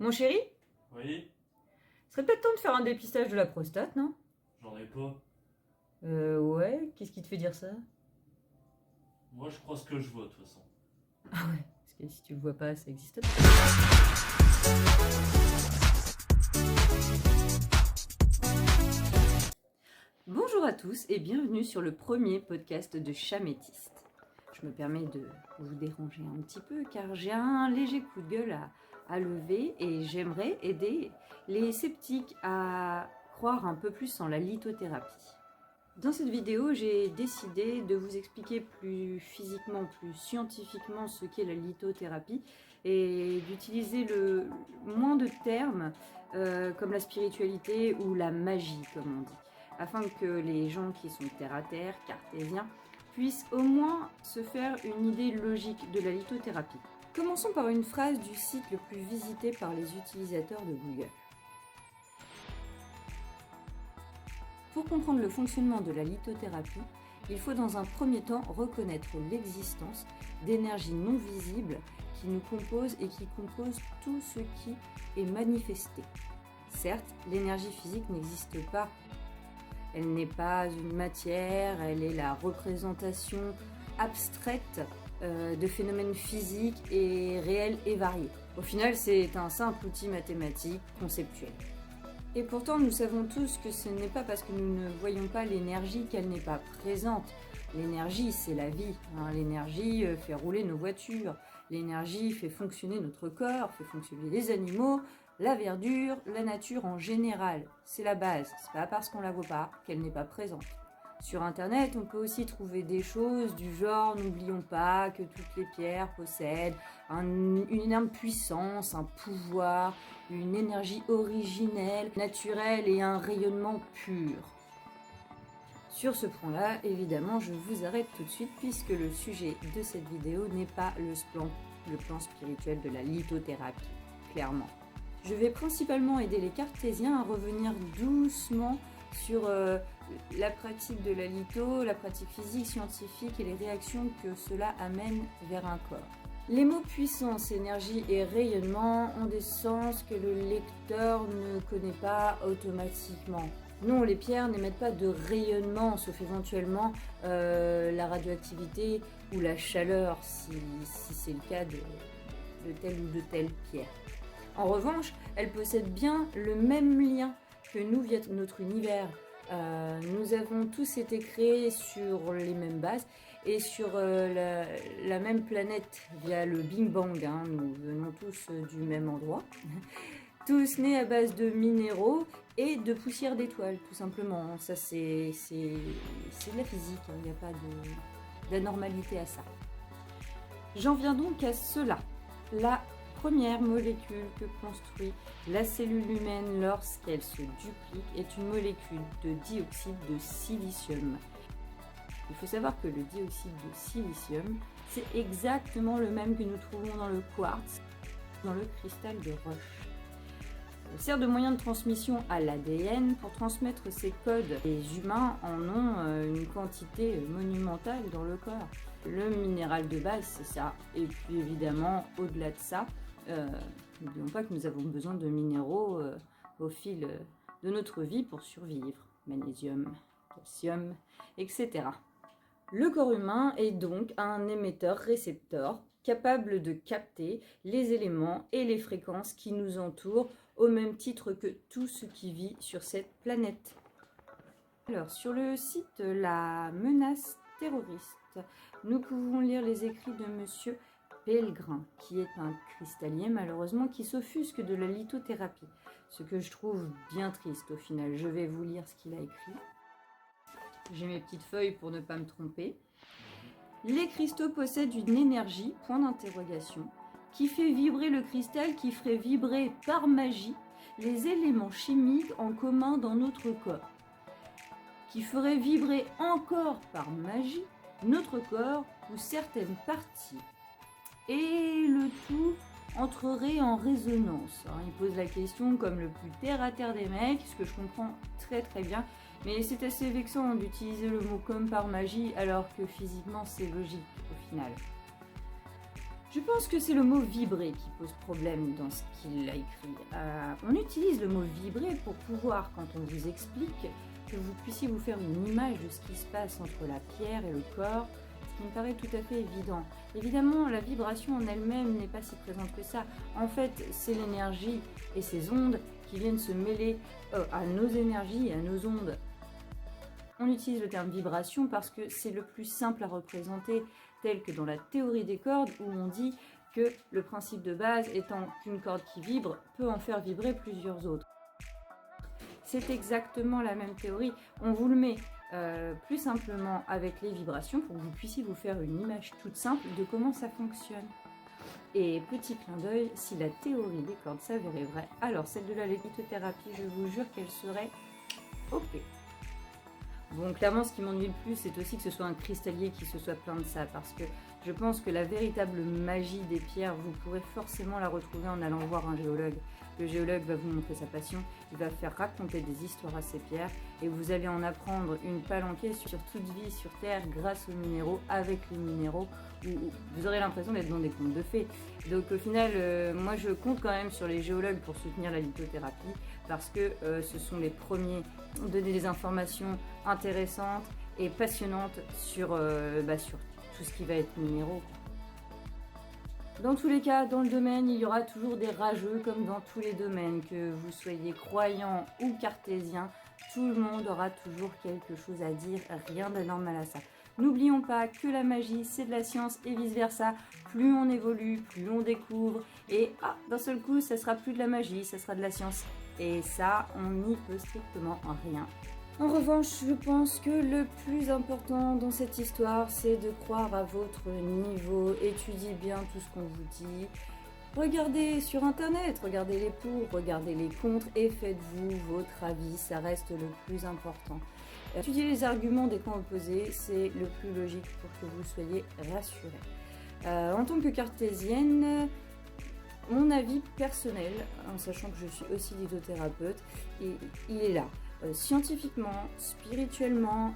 Mon chéri, Oui, serait peut-être temps de faire un dépistage de la prostate, non? j'en ai pas. Ouais, qu'est-ce qui te fait dire ça? Moi, je crois ce que je vois, de toute façon. Ah ouais, parce que si tu le vois pas, ça existe pas. Bonjour à tous et bienvenue sur le premier podcast de Chamétiste. Je me permets de vous déranger un petit peu car j'ai un léger coup de gueule à lever et j'aimerais aider les sceptiques à croire un peu plus en la lithothérapie. Dans cette vidéo, j'ai décidé de vous expliquer plus physiquement, plus scientifiquement ce qu'est la lithothérapie et d'utiliser le moins de termes comme la spiritualité ou la magie, comme on dit, afin que les gens qui sont terre à terre, cartésiens, puissent au moins se faire une idée logique de la lithothérapie. Commençons par une phrase du site le plus visité par les utilisateurs de Google. Pour comprendre le fonctionnement de la lithothérapie, il faut dans un premier temps reconnaître l'existence d'énergies non visibles qui nous composent et qui composent tout ce qui est manifesté. Certes, l'énergie physique n'existe pas. Elle n'est pas une matière, elle est la représentation abstraite de phénomènes physiques et réels et variés. Au final, c'est un simple outil mathématique conceptuel. Et pourtant, nous savons tous que ce n'est pas parce que nous ne voyons pas l'énergie qu'elle n'est pas présente. L'énergie, c'est la vie. L'énergie fait rouler nos voitures. L'énergie fait fonctionner notre corps, fait fonctionner les animaux, la verdure, la nature en général. C'est la base. C'est pas parce qu'on la voit pas qu'elle n'est pas présente. Sur Internet, on peut aussi trouver des choses du genre « N'oublions pas que toutes les pierres possèdent une énorme puissance, un pouvoir, une énergie originelle, naturelle et un rayonnement pur. » Sur ce point-là, évidemment, je vous arrête tout de suite puisque le sujet de cette vidéo n'est pas le plan spirituel de la lithothérapie, clairement. Je vais principalement aider les cartésiens à revenir doucement sur la pratique de la litho, la pratique physique, scientifique et les réactions que cela amène vers un corps. Les mots puissance, énergie et rayonnement ont des sens que le lecteur ne connaît pas automatiquement. Non, les pierres n'émettent pas de rayonnement, sauf éventuellement la radioactivité ou la chaleur, si c'est le cas de telle ou de telle pierre. En revanche, elles possèdent bien le même lien que nous via notre univers. Nous avons tous été créés sur les mêmes bases et sur la même planète via le Big Bang. Nous venons tous du même endroit. Tous nés à base de minéraux et de poussière d'étoiles, tout simplement. Ça, c'est de la physique, il n'y a pas d'anormalité à ça. J'en viens donc à cela. La première molécule que construit la cellule humaine lorsqu'elle se duplique est une molécule de dioxyde de silicium. Il faut savoir que le dioxyde de silicium, c'est exactement le même que nous trouvons dans le quartz, dans le cristal de roche. Il sert de moyen de transmission à l'ADN pour transmettre ces codes. Les humains en ont une quantité monumentale dans le corps. Le minéral de base, c'est ça. Et puis évidemment, au-delà de ça, n'oublions pas que nous avons besoin de minéraux au fil de notre vie pour survivre. Magnésium, calcium, etc. Le corps humain est donc un émetteur-récepteur capable de capter les éléments et les fréquences qui nous entourent au même titre que tout ce qui vit sur cette planète. Alors, sur le site La Menace terroriste, nous pouvons lire les écrits de Monsieur Pellegrin, qui est un cristallier malheureusement qui s'offusque de la lithothérapie, ce que je trouve bien triste au final. Je vais vous lire ce qu'il a écrit. J'ai mes petites feuilles pour ne pas me tromper. Les cristaux possèdent une énergie, point d'interrogation, qui fait vibrer le cristal, qui ferait vibrer par magie les éléments chimiques en commun dans notre corps, qui ferait vibrer encore par magie notre corps ou certaines parties. Et le tout entrerait en résonance. Alors, il pose la question comme le plus terre-à-terre des mecs, ce que je comprends très très bien, mais c'est assez vexant d'utiliser le mot comme par magie alors que physiquement c'est logique au final. Je pense que c'est le mot vibrer qui pose problème dans ce qu'il a écrit. On utilise le mot vibrer pour pouvoir, quand on vous explique, que vous puissiez vous faire une image de ce qui se passe entre la pierre et le corps, ce qui me paraît tout à fait évident. Évidemment, la vibration en elle-même n'est pas si présente que ça. En fait, c'est l'énergie et ces ondes qui viennent se mêler à nos énergies et à nos ondes. On utilise le terme vibration parce que c'est le plus simple à représenter, tel que dans la théorie des cordes où on dit que le principe de base étant qu'une corde qui vibre peut en faire vibrer plusieurs autres. C'est exactement la même théorie. On vous le met plus simplement avec les vibrations pour que vous puissiez vous faire une image toute simple de comment ça fonctionne. Et petit clin d'œil, si la théorie des cordes s'avérait vraie, alors celle de la lithothérapie, je vous jure qu'elle serait OP. Bon, clairement, ce qui m'ennuie le plus, c'est aussi que ce soit un cristallier qui se soit plaint de ça, parce que je pense que la véritable magie des pierres, vous pourrez forcément la retrouver en allant voir un géologue. Le géologue va vous montrer sa passion, il va faire raconter des histoires à ces pierres, et vous allez en apprendre une palanquée sur toute vie sur Terre grâce aux minéraux, avec les minéraux, où vous aurez l'impression d'être dans des contes de fées. Donc au final, moi je compte quand même sur les géologues pour soutenir la lithothérapie, parce que ce sont les premiers à donner des informations intéressantes et passionnantes sur tout ce qui va être minéraux. Dans tous les cas, dans le domaine, il y aura toujours des rageux comme dans tous les domaines, que vous soyez croyant ou cartésien, tout le monde aura toujours quelque chose à dire, rien d'anormal à ça. N'oublions pas que la magie, c'est de la science et vice-versa. Plus on évolue, plus on découvre. Et d'un seul coup, ça sera plus de la magie, ça sera de la science. Et ça, on n'y peut strictement rien. En revanche, je pense que le plus important dans cette histoire, c'est de croire à votre niveau. Étudiez bien tout ce qu'on vous dit. Regardez sur internet, regardez les pour, regardez les contre et faites-vous votre avis, ça reste le plus important. Étudier les arguments des camps opposés, c'est le plus logique pour que vous soyez rassurés. En tant que cartésienne, mon avis personnel, en sachant que je suis aussi lithothérapeute, il est là. Scientifiquement, spirituellement,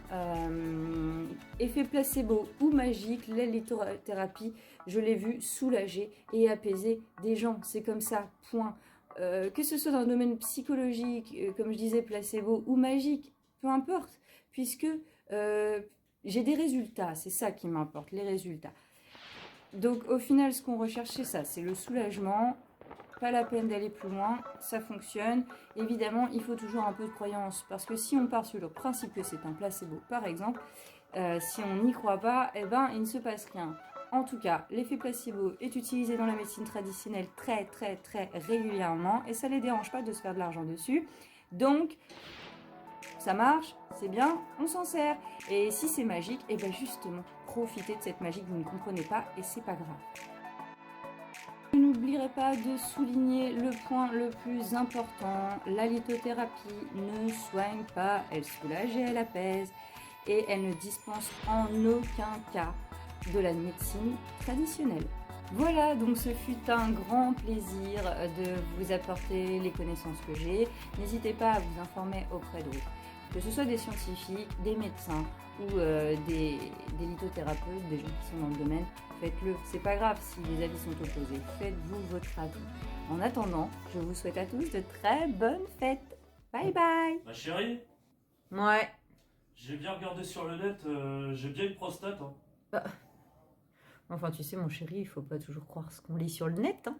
effet placebo ou magique, la lithothérapie, je l'ai vu soulager et apaiser des gens. C'est comme ça, point. Que ce soit dans le domaine psychologique, comme je disais, placebo ou magique, peu importe, puisque j'ai des résultats, c'est ça qui m'importe, les résultats. Donc au final, ce qu'on recherche, c'est ça, c'est le soulagement. Pas la peine d'aller plus loin, ça fonctionne. Évidemment, il faut toujours un peu de croyance, parce que si on part sur le principe que c'est un placebo, par exemple, si on n'y croit pas, eh ben, il ne se passe rien. En tout cas, l'effet placebo est utilisé dans la médecine traditionnelle très régulièrement, et ça ne les dérange pas de se faire de l'argent dessus. Donc, ça marche, c'est bien, on s'en sert. Et si c'est magique, eh ben justement, profitez de cette magie que vous ne comprenez pas, et c'est pas grave. Je n'oublierai pas de souligner le point le plus important, la lithothérapie ne soigne pas, elle soulage et elle apaise, et elle ne dispense en aucun cas de la médecine traditionnelle. Voilà, donc ce fut un grand plaisir de vous apporter les connaissances que j'ai. N'hésitez pas à vous informer auprès d'autres, que ce soit des scientifiques, des médecins ou des lithothérapeutes, des gens qui sont dans le domaine. Faites-le, c'est pas grave si les avis sont opposés, faites-vous votre avis. En attendant, je vous souhaite à tous de très bonnes fêtes. Bye bye. Ma chérie, Ouais. j'ai bien regardé sur le net, j'ai bien une prostate. Hein. Enfin, tu sais, mon chéri, il faut pas toujours croire ce qu'on lit sur le net, hein.